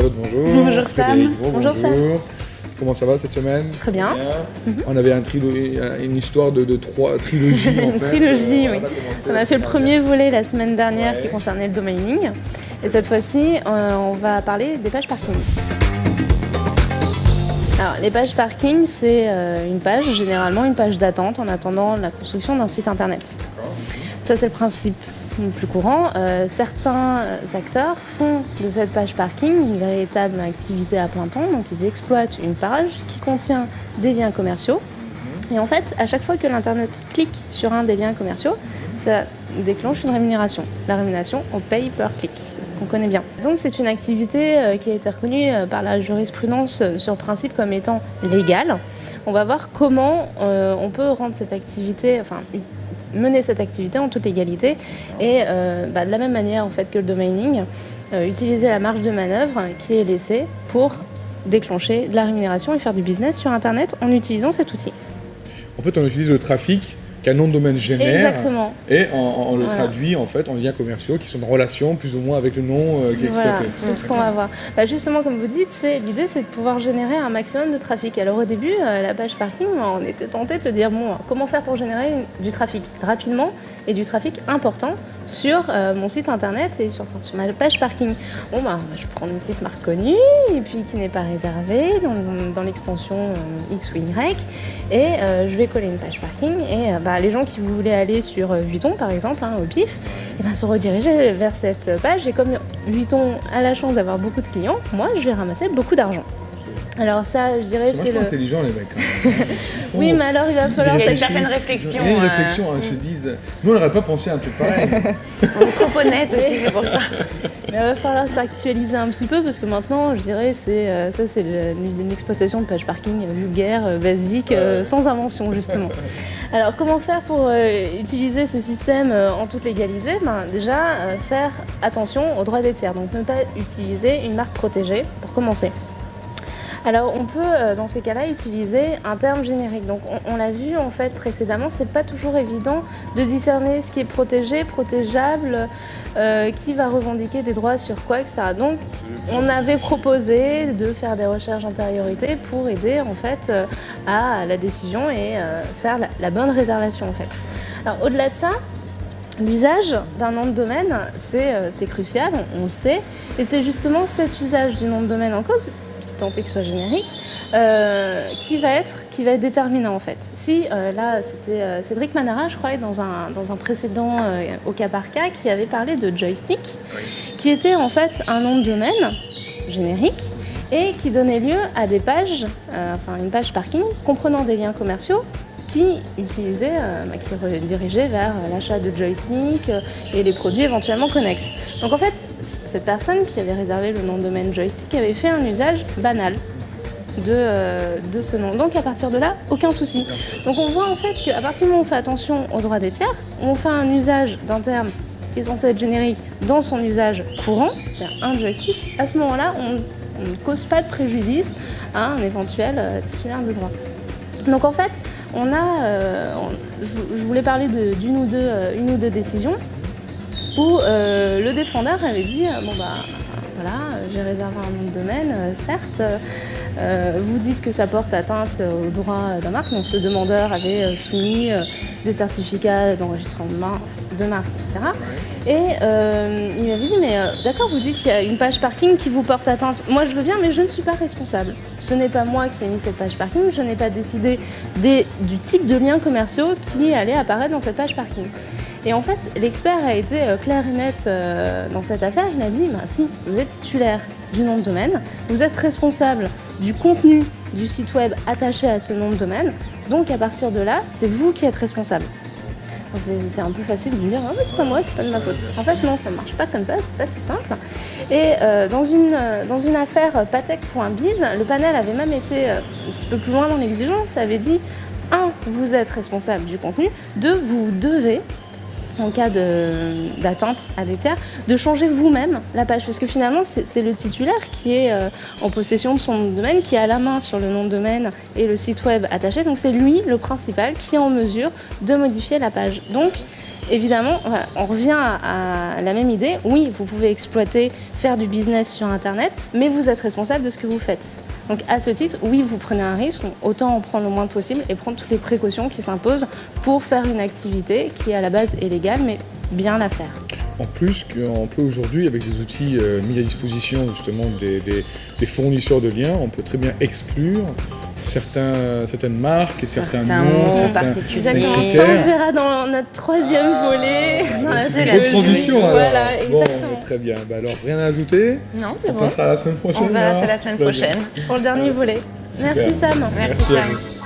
Charlotte, bonjour. Bonjour Frédéric, Sam. Bonjour Sam. Comment ça va cette semaine? Très bien. On avait une histoire de trois trilogies. Une trilogie, oui. On a fait le premier volet la semaine dernière qui concernait le domaining. Et cette fois-ci, on va parler des pages parking. Alors, les pages parking, c'est généralement une page d'attente en attendant la construction d'un site internet. Ça, c'est le principe le plus courant. Certains acteurs font de cette page parking une véritable activité à plein temps. Donc, ils exploitent une page qui contient des liens commerciaux. Et en fait, à chaque fois que l'internaute clique sur un des liens commerciaux, ça déclenche une rémunération. La rémunération au pay per click, qu'on connaît bien. Donc c'est une activité qui a été reconnue par la jurisprudence sur le principe comme étant légale. On va voir comment on peut rendre cette activité, mener cette activité en toute légalité et de la même manière en fait que le domaining, utiliser la marge de manœuvre qui est laissée pour déclencher de la rémunération et faire du business sur Internet en utilisant cet outil. En fait, on utilise le trafic qu'un nom de domaine génère. Exactement. Et on le traduit en fait en liens commerciaux qui sont en relation plus ou moins avec le nom qui est exploité. Voilà, c'est ce qu'on va voir. Justement, comme vous dites, l'idée c'est de pouvoir générer un maximum de trafic. Alors au début, la page parking, on était tenté de se dire comment faire pour générer du trafic rapidement et du trafic important sur mon site internet et sur ma page parking. Je prends une petite marque connue et puis qui n'est pas réservée dans l'extension X ou Y et je vais coller une page parking et les gens qui voulaient aller sur Vuitton par exemple, au pif, se rediriger vers cette page et comme Vuitton a la chance d'avoir beaucoup de clients, moi je vais ramasser beaucoup d'argent. Alors ça, je dirais, c'est intelligent les mecs. Oui, mais alors il va falloir... Il y a une certaine réflexion. Il y a une réflexion, ils se disent... Nous, on n'aurait pas pensé à un truc pareil. On est trop honnête aussi, c'est pour ça. Mais il va falloir s'actualiser un petit peu parce que maintenant, je dirais, c'est une exploitation de page parking vulgaire, basique, sans invention justement. Alors comment faire pour utiliser ce système en toute légalité? Déjà, faire attention aux droits des tiers. Donc ne pas utiliser une marque protégée pour commencer. Alors on peut dans ces cas-là utiliser un terme générique. Donc on l'a vu en fait précédemment, c'est pas toujours évident de discerner ce qui est protégé, protégeable, qui va revendiquer des droits sur quoi, etc. Donc on avait proposé de faire des recherches d'antériorité pour aider en fait à la décision et faire la bonne réservation en fait. Alors au-delà de ça, l'usage d'un nom de domaine, c'est crucial, on le sait, et c'est justement cet usage du nom de domaine en cause, si tant est que ce soit générique, qui va être déterminant en fait. Si là c'était Cédric Manara, je crois, dans un précédent au cas par cas, qui avait parlé de joystick, qui était en fait un nom de domaine générique et qui donnait lieu à des pages, une page parking comprenant des liens commerciaux qui redirigeait vers l'achat de joystick et les produits éventuellement connexes. Donc en fait, cette personne qui avait réservé le nom de domaine joystick avait fait un usage banal de ce nom. Donc à partir de là, aucun souci. Donc on voit en fait qu'à partir du moment où on fait attention aux droits des tiers, on fait un usage d'un terme qui est censé être générique dans son usage courant, c'est-à-dire un joystick, à ce moment-là, on ne cause pas de préjudice à un éventuel titulaire de droit. Donc en fait, je voulais parler d'une ou deux décisions où le défendeur avait dit j'ai réservé un nom de domaine, certes, vous dites que ça porte atteinte aux droits de la marque, donc le demandeur avait soumis des certificats d'enregistrement de marque, etc. Et il m'avait dit, mais d'accord, vous dites qu'il y a une page parking qui vous porte atteinte. Moi, je veux bien, mais je ne suis pas responsable. Ce n'est pas moi qui ai mis cette page parking, je n'ai pas décidé du type de liens commerciaux qui allaient apparaître dans cette page parking. Et en fait, l'expert a été clair et net dans cette affaire. Il a dit, si, vous êtes titulaire du nom de domaine, vous êtes responsable du contenu du site web attaché à ce nom de domaine, donc à partir de là, c'est vous qui êtes responsable. C'est un peu facile de dire « c'est pas moi, c'est pas de ma faute ». En fait, non, ça ne marche pas comme ça, c'est pas si simple. Et dans une affaire Patek.biz, le panel avait même été un petit peu plus loin dans l'exigence, ça avait dit « 1. Vous êtes responsable du contenu. 2. Vous devez, en cas d'atteinte à des tiers, de changer vous-même la page. Parce que finalement, c'est le titulaire qui est en possession de son nom de domaine, qui a la main sur le nom de domaine et le site web attaché. Donc c'est lui, le principal, qui est en mesure de modifier la page. Donc Évidemment, voilà, on revient à la même idée. Oui, vous pouvez exploiter, faire du business sur Internet, mais vous êtes responsable de ce que vous faites. Donc à ce titre, oui, vous prenez un risque, donc autant en prendre le moins possible et prendre toutes les précautions qui s'imposent pour faire une activité qui à la base est légale, mais bien la faire. En plus, on peut aujourd'hui, avec les outils mis à disposition justement des fournisseurs de liens, on peut très bien exclure certaines marques et certains noms, mots certains particuliers. Exactement, ça on critères. verra dans notre troisième volet. Dans la C'est une deuxième bonne transition alors. Voilà, Bon, exactement. très bien. Bah alors, rien à ajouter. Non, c'est On bon. passera à la semaine prochaine. On verra ça alors. la semaine Très bien. prochaine. Pour le dernier volet. Super. Merci Sam. Merci Merci à Sam. vous.